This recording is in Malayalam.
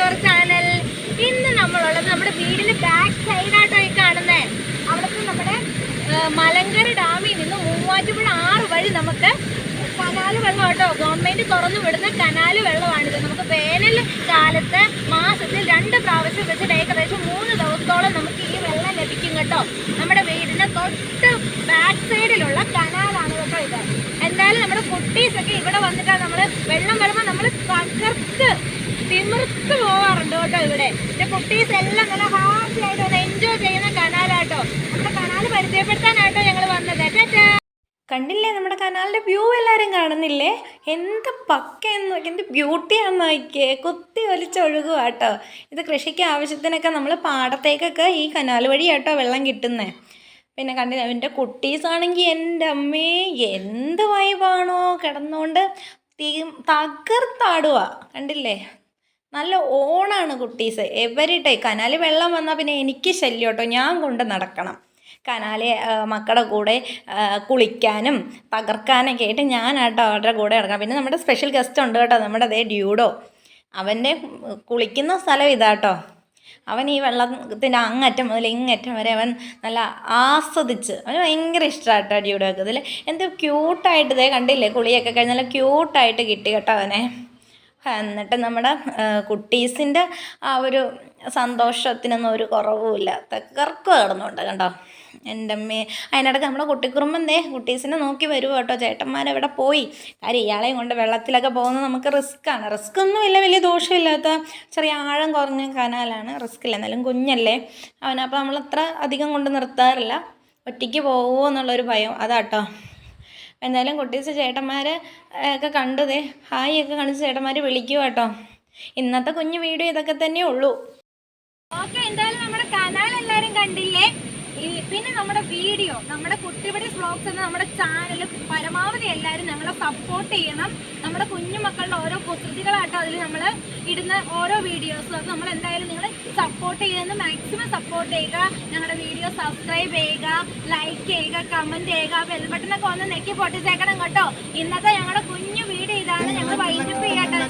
Your channel. ഇന്ന് നമ്മളുള്ളത് നമ്മുടെ വീടിന് ബാക്ക് സൈഡായിട്ടോ ഈ കാണുന്നേ. അവിടുത്തെ നമ്മുടെ മലങ്കര ഡാമിൽ നിന്ന് മൂവാറ്റുപുഴ 6 വഴി നമുക്ക് കനാല് വെള്ളം കേട്ടോ. ഗവൺമെന്റ് തുറന്നു വിടുന്ന കനാല് വെള്ളമാണിത്. നമുക്ക് വേനൽ കാലത്ത് മാസത്തിൽ 2 പ്രാവശ്യം വെച്ചിട്ട് ഏകദേശം 3 ദിവസത്തോളം നമുക്ക് ഈ വെള്ളം ലഭിക്കും കേട്ടോ. നമ്മുടെ വീടിന് തൊട്ട് ബാക്ക് സൈഡിലുള്ള കനാലാണ് കേട്ടോ ഇത്. എന്തായാലും നമ്മുടെ കുട്ടീസൊക്കെ ഇവിടെ വന്നിട്ടാണ് നമ്മൾ വെള്ളം വരുമ്പോൾ നമ്മൾ തകർത്ത് തിമിർത്ത് പോകാറുണ്ട് കേട്ടോ. ഇവിടെ എൻ്റെ കുട്ടീസ് എല്ലാം നല്ല ഹാപ്പി ആയിട്ട് ഒന്ന് എൻജോയ് ചെയ്യുന്ന കനാലാട്ടോ. നമ്മുടെ കനാല് പരിചയപ്പെടുത്താനായിട്ടോ ഞങ്ങൾ വന്നത്. കണ്ടില്ലേ നമ്മുടെ കനാലിൻ്റെ വ്യൂ എല്ലാവരും കാണുന്നില്ലേ? എന്ത് പക്കയെന്ന് നോക്കി, എന്ത് ബ്യൂട്ടിയാണെന്ന് നോക്കിയേ. കുത്തി ഒലിച്ചൊഴുകുക കേട്ടോ. ഇത് കൃഷിക്ക് ആവശ്യത്തിനൊക്കെ നമ്മൾ പാടത്തേക്കൊക്കെ ഈ കനാൽ വഴി കേട്ടോ വെള്ളം കിട്ടുന്നത്. പിന്നെ കണ്ടില്ല എൻ്റെ കുട്ടീസാണെങ്കിൽ എൻ്റെ അമ്മേ എന്ത് വൈബാണോ കിടന്നുകൊണ്ട് തകർത്താടുക. കണ്ടില്ലേ, നല്ല ഓണാണ് കുട്ടീസ്. എവരിടേ കനാല് വെള്ളം വന്നാൽ പിന്നെ എനിക്ക് ശല്യം കേട്ടോ. ഞാൻ കൊണ്ട് നടക്കണം കനാല് മക്കളുടെ കൂടെ കുളിക്കാനും തകർക്കാനൊക്കെ ആയിട്ട് ഞാനാട്ടോ അവരുടെ കൂടെ നടക്കാം. പിന്നെ നമ്മുടെ സ്പെഷ്യൽ ഗസ്റ്റ് ഉണ്ട് കേട്ടോ, നമ്മുടെ ഡ്യൂഡോ. അവൻ്റെ കുളിക്കുന്ന സ്ഥലം ഇതാട്ടോ. അവൻ ഈ വെള്ളത്തിൻ്റെ അങ്ങറ്റം മുതൽ ഇങ്ങറ്റം വരെ അവൻ നല്ല ആസ്വദിച്ച്, അവന് ഭയങ്കര ഇഷ്ടമാണ് കേട്ടോ ഡ്യൂഡോക്ക്. ഇതിൽ എന്ത് ക്യൂട്ടായിട്ട് ഇതേ കണ്ടില്ലേ, കുളിയൊക്കെ കഴിഞ്ഞ് നല്ല ക്യൂട്ടായിട്ട് കിട്ടി കേട്ടോ അവനെ. എന്നിട്ട് നമ്മുടെ കുട്ടീസിൻ്റെ ആ ഒരു സന്തോഷത്തിനൊന്നും ഒരു കുറവുമില്ല, തകർക്കുക കിടന്നുണ്ട് കണ്ടോ എൻ്റെ അമ്മേ. അതിനിടയ്ക്ക് നമ്മുടെ കുട്ടിക്കുറുമ്പെന്തേ കുട്ടീസിനെ നോക്കി വരുമോ കേട്ടോ. ചേട്ടന്മാരെവിടെ പോയി? കാര്യം ഇയാളെയും കൊണ്ട് വെള്ളത്തിലൊക്കെ പോകുന്നത് നമുക്ക് റിസ്ക്കാണ്. റിസ്ക്കൊന്നുമില്ല, വലിയ ദോഷമില്ലാത്ത ചെറിയ ആഴം കുറഞ്ഞ കനാലാണ്, റിസ്ക്കില്ല. എന്നാലും കുഞ്ഞല്ലേ അവനപ്പോൾ നമ്മളത്ര അധികം കൊണ്ട് നിർത്താറില്ല. ഒറ്റയ്ക്ക് പോകുമോ എന്നുള്ളൊരു ഭയം അതാട്ടോ. എന്തായാലും കുട്ടീസ് ചേട്ടന്മാരെ ഒക്കെ കണ്ടതേ ഹായ് ഒക്കെ കാണിച്ച് ചേട്ടന്മാർ വിളിക്കുക കേട്ടോ. ഇന്നത്തെ കുഞ്ഞു വീഡിയോ ഇതൊക്കെ തന്നെ ഉള്ളൂ. ഓക്കെ, എന്തായാലും നമ്മുടെ കനാൽ എല്ലാവരും കണ്ടില്ലേ. പിന്നെ നമ്മുടെ വീഡിയോ, നമ്മുടെ കുട്ടിപടി വ്ലോഗ്സ് എന്ന നമ്മുടെ ചാനൽ പരമാവധി എല്ലാവരും ഞങ്ങളെ സപ്പോർട്ട് ചെയ്യണം. നമ്മുടെ കുഞ്ഞുമക്കളുടെ ഓരോ കുസൃതികളാട്ടോ അതിൽ നമ്മൾ ഇടുന്ന ഓരോ വീഡിയോസും. അത് നമ്മൾ എന്തായാലും നിങ്ങൾ സപ്പോർട്ട് ചെയ്യുന്നത് മാക്സിമം സപ്പോർട്ട് ചെയ്യുക. ഞങ്ങളുടെ വീഡിയോ സബ്സ്ക്രൈബ് ചെയ്യുക, ലൈക്ക് ചെയ്യുക, കമൻറ്റ് ചെയ്യുക, ബെൽ ബട്ടണൊക്കെ ഒന്ന് നെക്കി പൊട്ടിച്ചേക്കണം കേട്ടോ. ഇന്നത്തെ ഞങ്ങളുടെ കുഞ്ഞു വീഡിയോ ഇതാണ്. ഞങ്ങൾ വൈൻഡപ്പ് ചെയ്യാട്ടോ.